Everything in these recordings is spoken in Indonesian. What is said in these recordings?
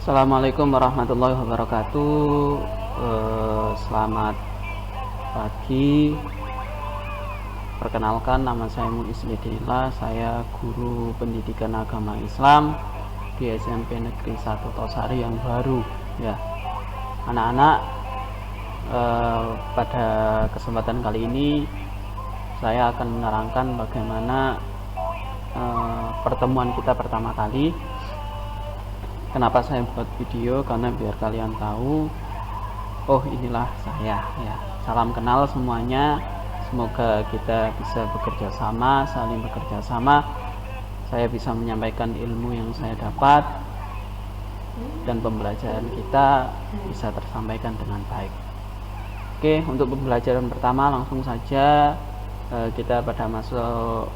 Assalamualaikum warahmatullahi wabarakatuh. Selamat pagi. Perkenalkan, nama saya Muiz Lidinillah. Saya guru pendidikan agama Islam di SMP Negeri 1 Tosari yang baru. Ya, anak-anak, pada kesempatan kali ini saya akan menerangkan bagaimana pertemuan kita pertama kali. Kenapa saya buat video? Karena biar kalian tahu, oh inilah saya ya. Salam kenal semuanya. Semoga kita bisa bekerja sama, saling bekerja sama. Saya bisa menyampaikan ilmu yang saya dapat dan pembelajaran kita bisa tersampaikan dengan baik. Oke, untuk pembelajaran pertama langsung saja kita pada masuk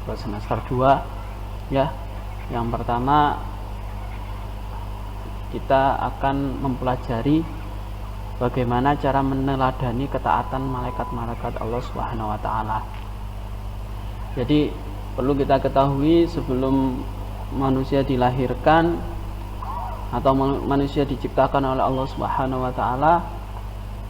ke semester 2 ya. Yang pertama kita akan mempelajari bagaimana cara meneladani ketaatan malaikat-malaikat Allah Subhanahu wa taala. Jadi perlu kita ketahui, sebelum manusia dilahirkan atau manusia diciptakan oleh Allah Subhanahu wa taala,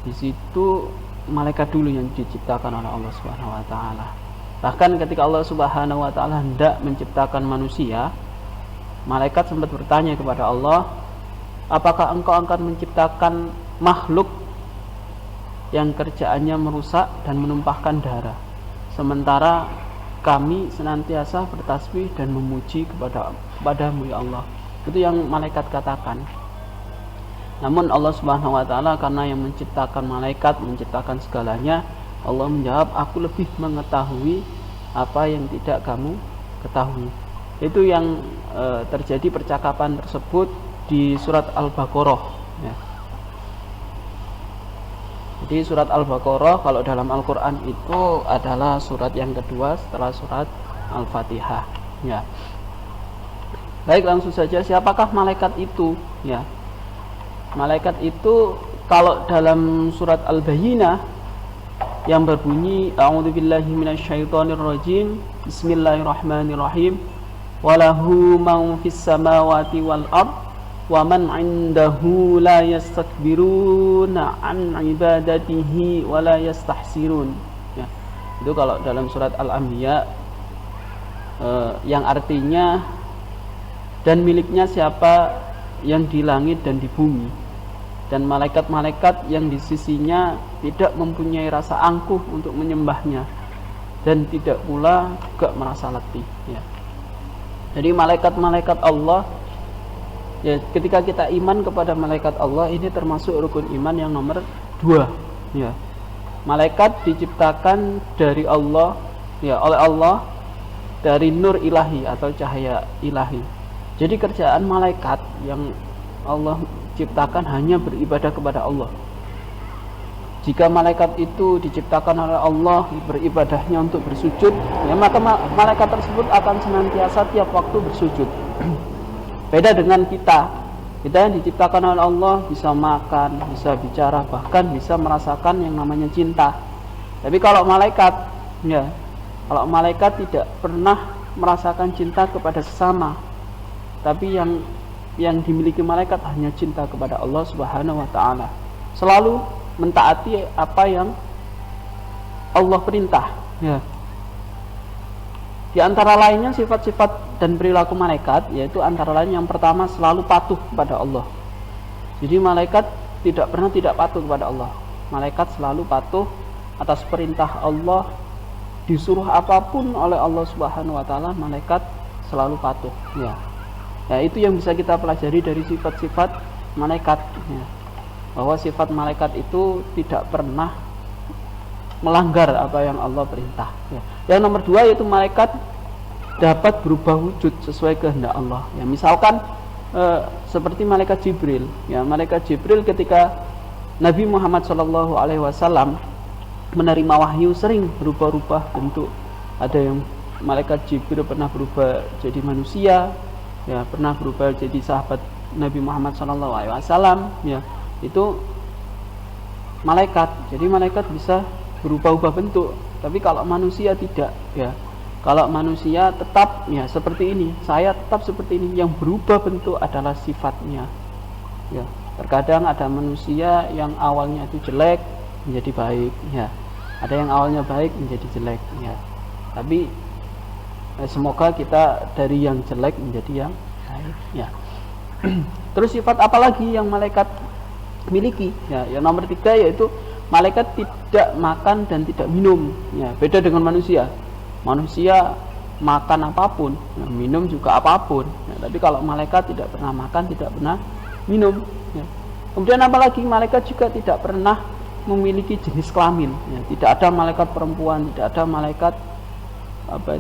di situ malaikat dulu yang diciptakan oleh Allah Subhanahu wa taala. Bahkan ketika Allah Subhanahu wa taala hendak menciptakan manusia, malaikat sempat bertanya kepada Allah, apakah engkau akan menciptakan makhluk yang kerjaannya merusak dan menumpahkan darah, sementara kami senantiasa bertasbih dan memuji kepadamu ya Allah. Itu yang malaikat katakan. Namun Allah Subhanahu wa taala, karena yang menciptakan malaikat, menciptakan segalanya, Allah menjawab, aku lebih mengetahui apa yang tidak kamu ketahui. Itu yang terjadi percakapan tersebut di surat Al-Baqarah ya. Jadi surat Al-Baqarah kalau dalam Al-Quran itu adalah surat yang kedua setelah surat Al-Fatihah ya. Baik, langsung saja, siapakah malaikat itu ya? Malaikat itu kalau dalam surat Al-Bayyinah yang berbunyi a'udzubillahi minasyaitonirrajim, bismillahirrahmanirrahim, walahu man fis samawati wal ard wa man 'indahu la yastakbiruna an ibadatihi wa la yastahsirun ya. Itu kalau dalam surat Al-Anbiya, yang artinya dan miliknya siapa yang di langit dan di bumi, dan malaikat-malaikat yang di sisinya tidak mempunyai rasa angkuh untuk menyembahnya, dan tidak pula juga merasa letih ya. Jadi malaikat-malaikat Allah ya, ketika kita iman kepada malaikat Allah, ini termasuk rukun iman yang nomor 2 ya. Malaikat diciptakan dari Allah ya, oleh Allah dari nur ilahi atau cahaya ilahi. Jadi kerjaan malaikat yang Allah ciptakan hanya beribadah kepada Allah. Jika malaikat itu diciptakan oleh Allah beribadahnya untuk bersujud ya, maka malaikat tersebut akan senantiasa tiap waktu bersujud. Beda dengan kita yang diciptakan oleh Allah bisa makan, bisa bicara, bahkan bisa merasakan yang namanya cinta. Tapi kalau malaikat ya, kalau malaikat tidak pernah merasakan cinta kepada sesama, tapi yang dimiliki malaikat hanya cinta kepada Allah Subhanahu wa taala. Selalu mentaati apa yang Allah perintah ya. Di antara lainnya sifat-sifat dan perilaku malaikat, yaitu antara lain yang pertama, selalu patuh kepada Allah. Jadi malaikat tidak pernah tidak patuh kepada Allah. Malaikat selalu patuh atas perintah Allah. Disuruh apapun oleh Allah Subhanahu wa taala, malaikat selalu patuh ya. Ya, itu yang bisa kita pelajari dari sifat-sifat malaikat ya. Bahwa sifat malaikat itu tidak pernah melanggar apa yang Allah perintah ya. Yang nomor 2 yaitu malaikat dapat berubah wujud sesuai kehendak Allah ya. Misalkan seperti malaikat Jibril ya. Malaikat Jibril ketika Nabi Muhammad SAW menerima wahyu sering berubah-ubah bentuk. Ada yang malaikat Jibril pernah berubah jadi manusia ya, pernah berubah jadi sahabat Nabi Muhammad SAW ya. Itu malaikat. Jadi malaikat bisa berubah-ubah bentuk, tapi kalau manusia tidak ya. Kalau manusia tetap ya seperti ini, saya tetap seperti ini. Yang berubah bentuk adalah sifatnya Ya, terkadang ada manusia yang awalnya itu jelek menjadi baik, ya. Ada yang awalnya baik menjadi jelek, ya. Tapi semoga kita dari yang jelek menjadi yang baik, ya. Terus sifat apa lagi yang malaikat miliki? Ya, yang nomor 3 yaitu malaikat tidak makan dan tidak minum. Ya, beda dengan manusia. Manusia makan apapun, ya, minum juga apapun. Ya, tapi kalau malaikat tidak pernah makan, tidak pernah minum. Ya. Kemudian apalagi malaikat juga tidak pernah memiliki jenis kelamin. Ya, tidak ada malaikat perempuan, tidak ada malaikat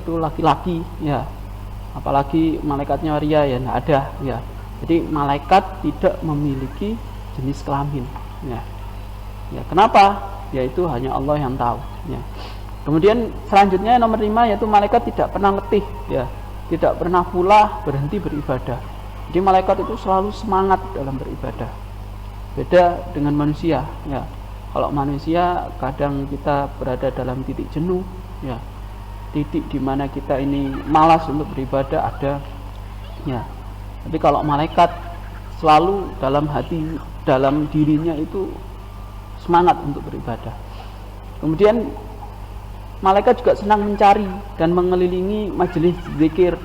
laki-laki. Ya, apalagi malaikatnya waria, ya tidak ada. Ya, jadi malaikat tidak memiliki jenis kelamin. Ya, ya kenapa? Yaitu hanya Allah yang tahu. Ya. Kemudian selanjutnya nomor 5 yaitu malaikat tidak pernah letih, ya, tidak pernah pula berhenti beribadah. Jadi malaikat itu selalu semangat dalam beribadah. Beda dengan manusia, ya. Kalau manusia kadang kita berada dalam titik jenuh, ya, titik dimana kita ini malas untuk beribadah ada, ya. Tapi kalau malaikat selalu dalam hati, dalam dirinya itu semangat untuk beribadah. Kemudian malaikat juga senang mencari dan mengelilingi majelis zikir,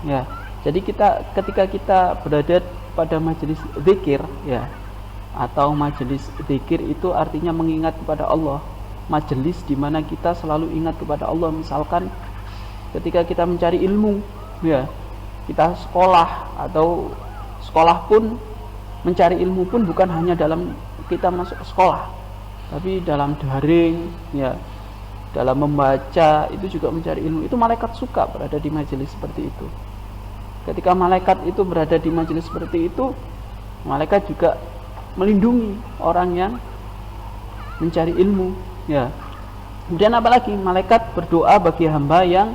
ya. Jadi ketika kita berada pada majelis zikir, ya, atau majelis zikir itu artinya mengingat kepada Allah. Majelis di mana kita selalu ingat kepada Allah. Misalkan ketika kita mencari ilmu, ya, kita sekolah atau sekolah pun mencari ilmu pun bukan hanya dalam kita masuk ke sekolah, tapi dalam daring, ya, dalam membaca itu juga mencari ilmu. Itu malaikat suka berada di majelis seperti itu. Ketika malaikat itu berada di majelis seperti itu, malaikat juga melindungi orang yang mencari ilmu, ya. Kemudian apalagi malaikat berdoa bagi hamba yang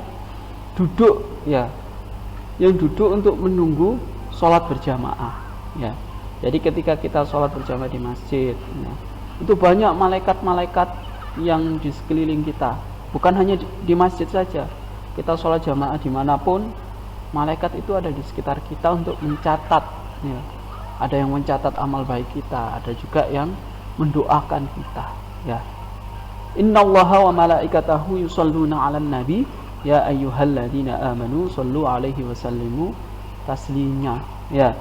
duduk, ya, yang duduk untuk menunggu sholat berjamaah, ya. Jadi ketika kita sholat berjamaah di masjid, ya, itu banyak malaikat-malaikat yang di sekeliling kita. Bukan hanya di masjid saja, kita sholat jamaah dimanapun, malaikat itu ada di sekitar kita untuk mencatat, ya. Ada yang mencatat amal baik kita, ada juga yang mendoakan kita, ya. Innallaha wa malaikatahu yusholluna 'alan nabi ya ayyuhalladzina amanu shollu 'alaihi wa sallimu taslima, ya.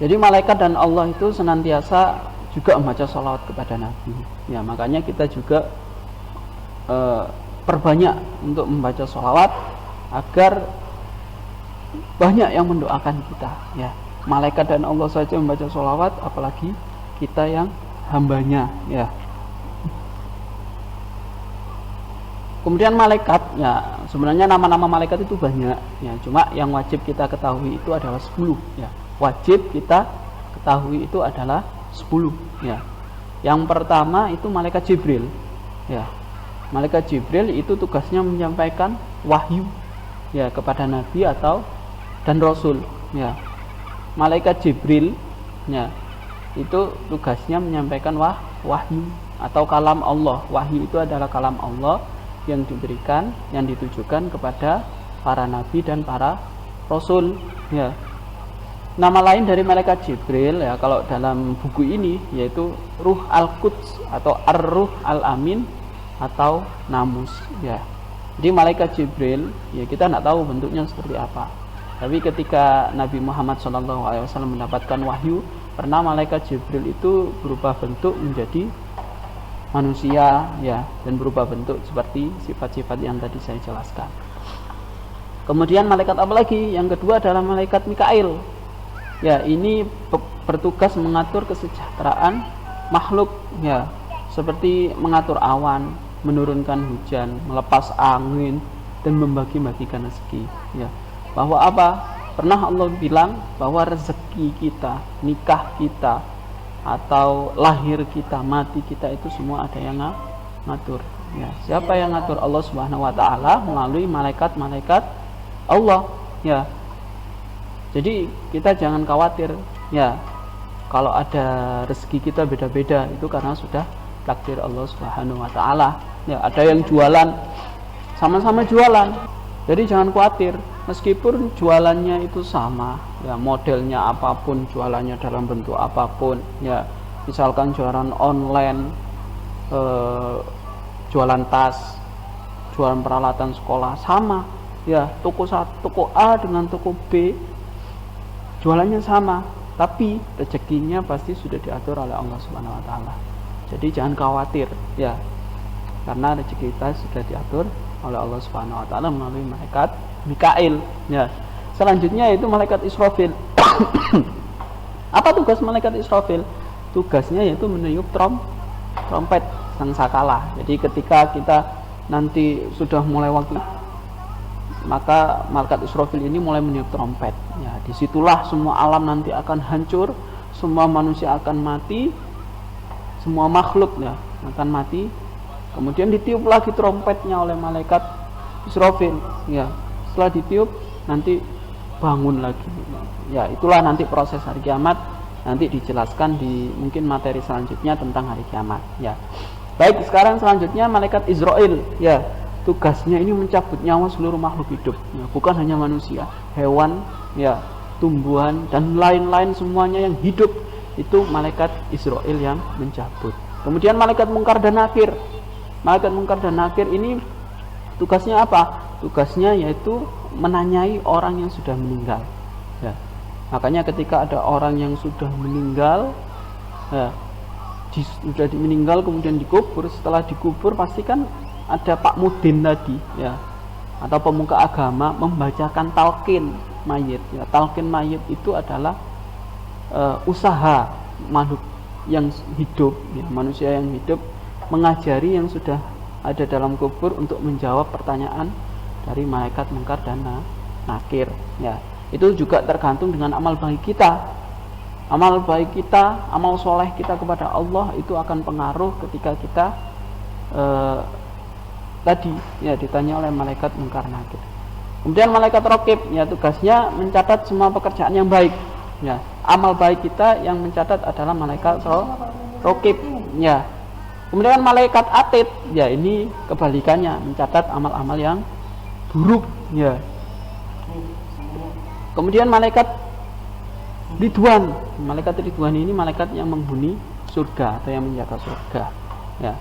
Jadi malaikat dan Allah itu senantiasa juga membaca salawat kepada Nabi, ya. Makanya kita juga perbanyak untuk membaca salawat agar banyak yang mendoakan kita, ya. Malaikat dan Allah saja membaca salawat, apalagi kita yang hambanya, ya. Kemudian malaikat, ya, sebenarnya nama-nama malaikat itu banyak, ya. Cuma yang wajib kita ketahui itu adalah 10, ya. Wajib kita ketahui itu adalah 10, ya. Yang pertama itu malaikat Jibril, ya. Malaikat Jibril itu tugasnya menyampaikan wahyu, ya, kepada Nabi dan Rasul, ya. Malaikat Jibril, ya, itu tugasnya menyampaikan wahyu atau kalam Allah. Wahyu itu adalah kalam Allah yang diberikan, yang ditujukan kepada para nabi dan para rasul, ya. Nama lain dari malaikat Jibril, ya, kalau dalam buku ini yaitu Ruh Al-Quds atau Ar-Ruh Al-Amin atau Namus, ya. Jadi malaikat Jibril, ya, kita tidak tahu bentuknya seperti apa. Tapi ketika Nabi Muhammad SAW mendapatkan wahyu, pernah malaikat Jibril itu berubah bentuk menjadi manusia, ya, dan berubah bentuk seperti sifat-sifat yang tadi saya jelaskan. Kemudian malaikat apa lagi? Yang kedua adalah malaikat Mikail. Ya, ini bertugas mengatur kesejahteraan makhluk, ya, seperti mengatur awan, menurunkan hujan, melepas angin, dan membagi-bagikan rezeki, ya. Bahwa apa? Pernah Allah bilang bahwa rezeki kita, nikah kita, atau lahir kita, mati kita itu semua ada yang ngatur, ya. Siapa yang ngatur? Allah Subhanahu wa taala melalui malaikat-malaikat Allah, ya. Jadi kita jangan khawatir, ya, kalau ada rezeki kita beda-beda, itu karena sudah takdir Allah Subhanahu wa taala, ya. Ada yang jualan, sama-sama jualan, jadi jangan khawatir. meskipun jualannya itu sama, ya modelnya apapun, jualannya dalam bentuk apapun, ya misalkan jualan online, jualan tas, jualan peralatan sekolah, sama, ya toko A dengan toko B jualannya sama, tapi rezekinya pasti sudah diatur oleh Allah Subhanahu Wa Taala. Jadi jangan khawatir, ya, karena rezeki kita sudah diatur oleh Allah Subhanahu Wa Taala melalui malaikat Mikail. Ya. Selanjutnya itu malaikat Israfil. Apa tugas malaikat Israfil? Tugasnya yaitu meniup trompet sangkakala. Jadi ketika kita nanti sudah mulai waktu, maka malaikat Israfil ini mulai meniup trompet. Ya, disitulah semua alam nanti akan hancur, semua manusia akan mati, semua makhluk ya akan mati. Kemudian ditiup lagi trompetnya oleh malaikat Israfil. Ya, setelah ditiup nanti bangun lagi. Ya, itulah nanti proses hari kiamat. Nanti dijelaskan di mungkin materi selanjutnya tentang hari kiamat. Ya. Baik, sekarang selanjutnya malaikat Israel. Ya, tugasnya ini mencabut nyawa seluruh makhluk hidup. Ya, bukan hanya manusia, hewan, ya, tumbuhan dan lain-lain semuanya yang hidup itu malaikat Israel yang mencabut. Kemudian malaikat Mungkar dan Nakir. Malaikat Mungkar dan Nakir ini tugasnya apa? Tugasnya yaitu menanyai orang yang sudah meninggal. Ya. Makanya ketika ada orang yang sudah meninggal, ya, sudah meninggal kemudian dikubur, setelah dikubur pasti kan ada Pak Mudin tadi, ya, atau pemuka agama membacakan talqin mayit. Ya, talqin mayit itu adalah usaha makhluk yang hidup, ya, manusia yang hidup mengajari yang sudah ada dalam kubur untuk menjawab pertanyaan dari malaikat Mungkar dan Nakir. Ya, itu juga tergantung dengan amal baik kita. Amal baik kita, amal soleh kita kepada Allah itu akan pengaruh ketika kita tadi ya ditanya oleh malaikat Mungkar Nakir. Kemudian malaikat Raqib, ya, tugasnya mencatat semua pekerjaan yang baik. Ya, amal baik kita yang mencatat adalah malaikat Raqib. Ya. Kemudian malaikat Atid, ya, ini kebalikannya, mencatat amal-amal yang buruk. Ya. Kemudian malaikat Ridwan. Malaikat Ridwan ini malaikat yang menghuni surga atau yang menjaga surga. Ya.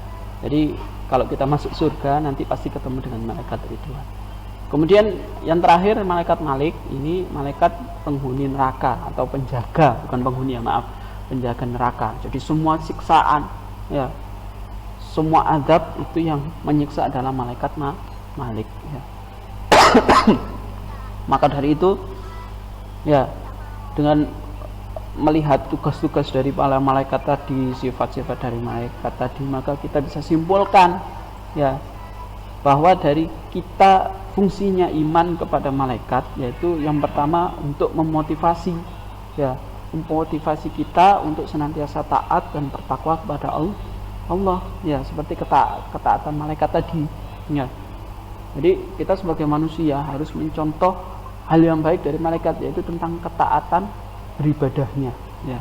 Jadi kalau kita masuk surga nanti pasti ketemu dengan malaikat Ridwan. Kemudian yang terakhir malaikat Malik, ini malaikat penghuni neraka atau penjaga, bukan penghuni, ya, maaf, penjaga neraka. Jadi semua siksaan, ya, semua azab itu yang menyiksa adalah malaikat Malik. Ya. Maka dari itu, ya, dengan melihat tugas-tugas dari para malaikat tadi, sifat-sifat dari malaikat tadi, maka kita bisa simpulkan, ya, bahwa dari kita fungsinya iman kepada malaikat yaitu yang pertama untuk memotivasi, ya, memotivasi kita untuk senantiasa taat dan bertakwa kepada Allah, ya, seperti ketaatan malaikat tadi. Ya. Jadi kita sebagai manusia harus mencontoh hal yang baik dari malaikat, yaitu tentang ketaatan beribadahnya. Ya.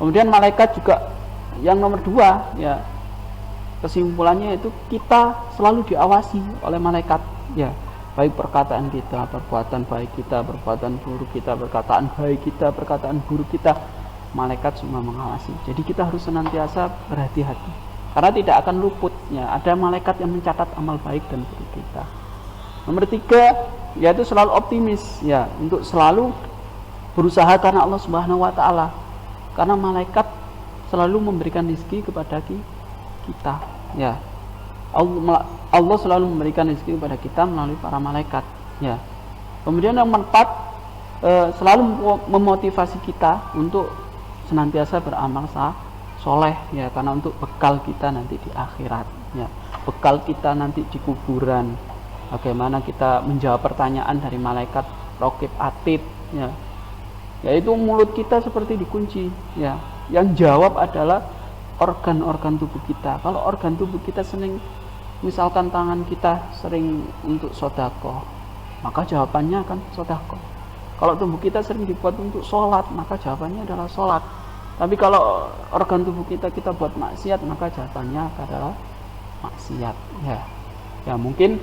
Kemudian malaikat juga yang nomor 2, ya, kesimpulannya itu kita selalu diawasi oleh malaikat. Ya, baik perkataan kita, perbuatan baik kita, perbuatan buruk kita, perkataan baik kita, perkataan buruk kita, malaikat semua mengawasi. Jadi kita harus senantiasa berhati-hati, karena tidak akan luput, ya, ada malaikat yang mencatat amal baik dan buruk kita. Nomor 3, yaitu selalu optimis, ya, untuk selalu berusaha karena Allah Subhanahu Wa Taala, karena malaikat selalu memberikan rezeki kepada kita, ya. Allah selalu memberikan rezeki kepada kita melalui para malaikat, ya. Kemudian yang keempat, selalu memotivasi kita untuk senantiasa beramal soleh, ya, karena untuk bekal kita nanti di akhirat, ya, bekal kita nanti di kuburan. Bagaimana kita menjawab pertanyaan dari malaikat Raqib Atid, ya, yaitu mulut kita seperti dikunci, ya, yang jawab adalah organ-organ tubuh kita. Kalau organ tubuh kita sering, misalkan tangan kita sering untuk sedekah, maka jawabannya akan sedekah. Kalau tubuh kita sering dibuat untuk sholat, maka jawabannya adalah sholat. Tapi kalau organ tubuh kita buat maksiat, maka jawabannya adalah maksiat. Ya, ya, mungkin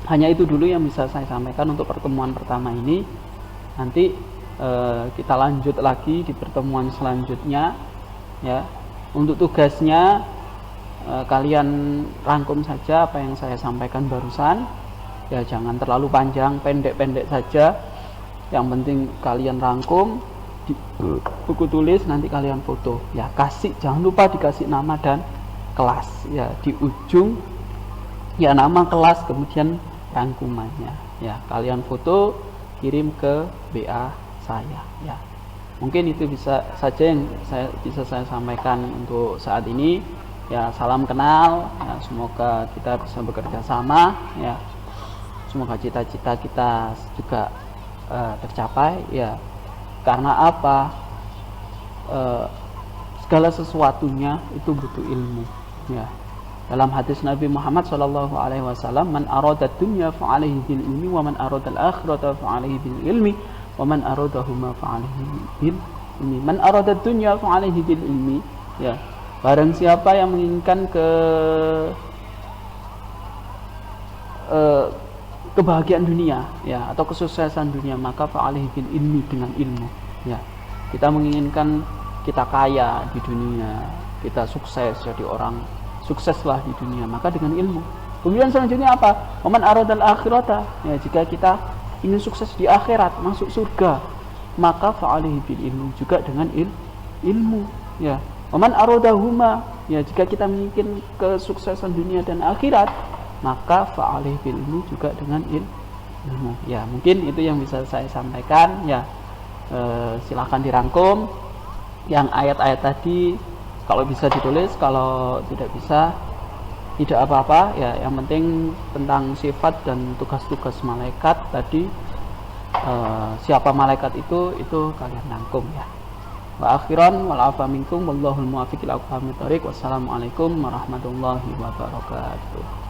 hanya itu dulu yang bisa saya sampaikan untuk pertemuan pertama ini. Nanti kita lanjut lagi di pertemuan selanjutnya ya. Untuk tugasnya kalian rangkum saja apa yang saya sampaikan barusan ya, jangan terlalu panjang, pendek-pendek saja. Yang penting kalian rangkum di buku tulis, nanti kalian foto ya, jangan lupa dikasih nama dan kelas ya, di ujung ya nama kelas kemudian rangkumannya ya, kalian foto kirim ke WA saya ya. Mungkin itu bisa saja yang bisa saya sampaikan untuk saat ini ya. Salam kenal ya, semoga kita bisa bekerja sama ya, semoga cita-cita kita juga tercapai ya. Karena apa, segala sesuatunya itu butuh ilmu ya. Dalam hadis Nabi Muhammad SAW, man arada dunya fa'alaihi bil ilmi wa man arada al-akhirata fa'alaihi bil ilmi wa man aradahuma fa'alaihi bil ilmi. Man arada dunya fa'alaihi bil ilmi ya, barang siapa yang menginginkan kebahagiaan dunia ya, atau kesuksesan dunia, maka fa'alaihi bil ilmi, dengan ilmu ya. Kita menginginkan kita kaya di dunia, kita sukses, jadi orang sukseslah di dunia, maka dengan ilmu. Kemudian selanjutnya apa? Waman aradal akhirata ya, jika kita ingin sukses di akhirat, masuk surga, maka fa'alaihi bil ilmi, juga dengan ilmu ya. Waman aradahuma ya, jika kita menginginkan kesuksesan dunia dan akhirat, maka fa'alaihi bil ilmi, juga dengan ilmu ya. Mungkin itu yang bisa saya sampaikan ya. Silahkan dirangkum yang ayat-ayat tadi, kalau bisa ditulis, kalau tidak bisa tidak apa-apa ya. Yang penting tentang sifat dan tugas-tugas malaikat tadi, siapa malaikat itu kalian rangkum ya. Wa akhiran wal afa minkum wallahul muwaffiq ila aqwamit thoriq. Wassalamualaikum warahmatullahi wabarakatuh.